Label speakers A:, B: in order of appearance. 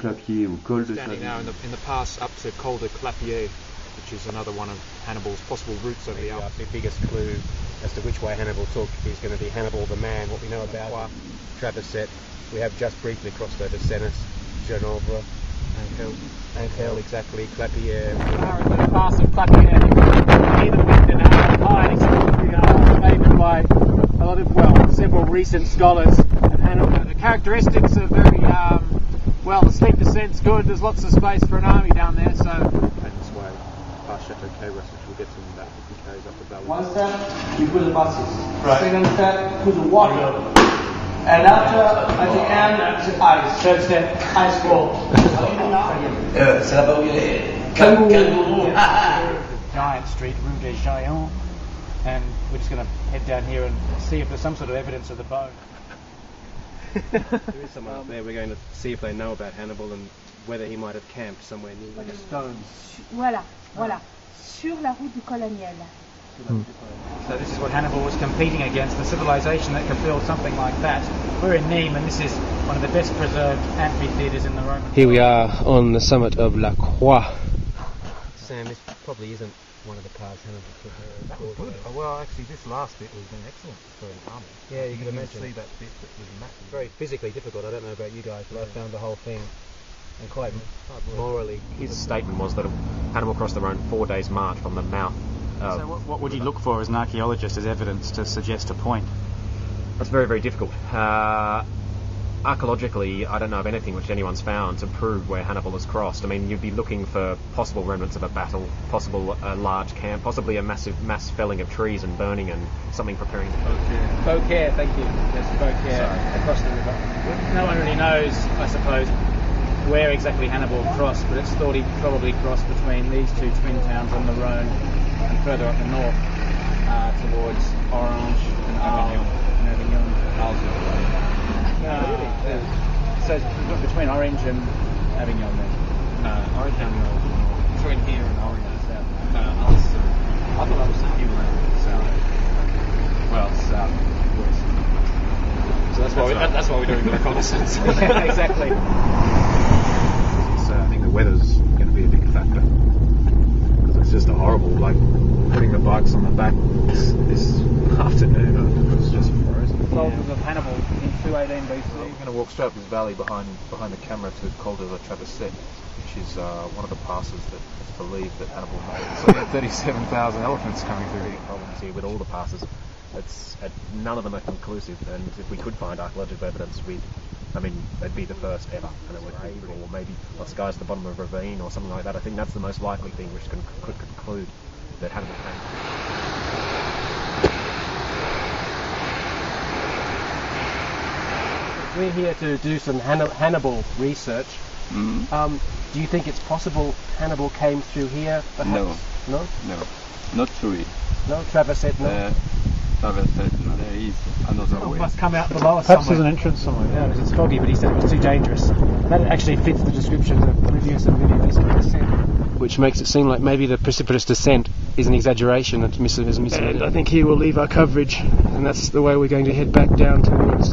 A: Clapier ou col de
B: Standing now in the pass up to Col de Clapier, which is another one of Hannibal's possible routes over the Alps.
C: The biggest clue as to which way Hannibal took is going to be Hannibal the man. What we know about Trapeset, we have just briefly crossed over Senes, Genovre, Angel, exactly, Clapier.
D: We're in the pass of Clapier. Even with an high favoured by a lot of, well, several recent scholars. And Hannibal, the characteristics are very, well, the steep descent's good, there's lots of space for an army down there, so...
B: And this way, past Chateau Queyras, which we'll get to in about 50 k's up the valley.
E: One step, you put the buses. Right. Second step, put the water. And after, at the end, the ice. Third step, ice wall.
F: C'est là-bas où il y a les kangourous.
D: Giant Street, Rue des Giants, and we're just going to head down here and see if there's some sort of evidence of the bone.
C: There is someone up there. We're going to see if they know about Hannibal and whether he might have camped somewhere near.
D: Like a stone.
G: Voilà, voilà, sur la route du Colonial.
D: So this is what Hannibal was competing against, a civilization that could build something like that. We're in Nîmes, and this is one of the best preserved amphitheatres in the Roman.
C: Here we are on the summit of La Croix. Sam, this probably isn't one of the paths Hannibal took.
B: That was good. Well, actually, this last bit was excellent for an army.
C: Yeah, you can imagine.
B: See that bit that was massive.
C: Very physically difficult. I don't know about you guys, but I found the whole thing and quite morally.
H: His statement was that Hannibal crossed the Rhone 4 days' march from the mouth.
D: So what would you look for as an archaeologist as evidence to suggest a point?
H: That's very, very difficult. Archaeologically, I don't know of anything which anyone's found to prove where Hannibal has crossed. I mean, you'd be looking for possible remnants of a battle, possible large camp, possibly a mass felling of trees and burning and something preparing to
D: Beaucaire, thank you. Yes, Beaucaire, across the river. No one really knows, I suppose, where exactly Hannibal crossed, but it's thought he probably crossed between these two twin towns on the Rhone and further up the north towards Orange and Avignon. So it's between Orange and Avignon then?
B: No, Orange and Avignon. Between here and Orange and south. No, I thought I was saying you were south. Well, south, west. So that's why we're doing the reconnaissance.
D: Yeah, exactly.
B: I think the weather's going to be a big factor. Because it's just horrible, like putting the bikes on the back this afternoon. It's just frozen.
D: Soldiers of Hannibal in 218 BC.
A: We're going to walk straight up this valley behind the camera to Col de la Trapeset, which is one of the passes that it's believed that Hannibal made. So we had 37,000 elephants coming through here.
H: problems here with all the passes. None of them are conclusive, and if we could find archaeological evidence, it'd be the first ever, and it would be, or maybe what's guys at the bottom of a ravine or something like that. I think that's the most likely thing which could conclude that Hannibal came.
C: We're here to do some Hannibal research.
F: Mm-hmm.
C: Do you think it's possible Hannibal came through here? Perhaps?
F: No, not through it.
C: No, Trapeset, no.
F: Trapeset, there is another way.
D: Must come out below us
I: Perhaps
D: somewhere.
I: there's an entrance somewhere.
D: Yeah, because it's foggy, but he said it was too dangerous. That actually fits the description of the previous video descent.
C: Which makes it seem like maybe the precipitous descent is an exaggeration and is misled. And I think here we'll leave our coverage, and that's the way we're going to head back down towards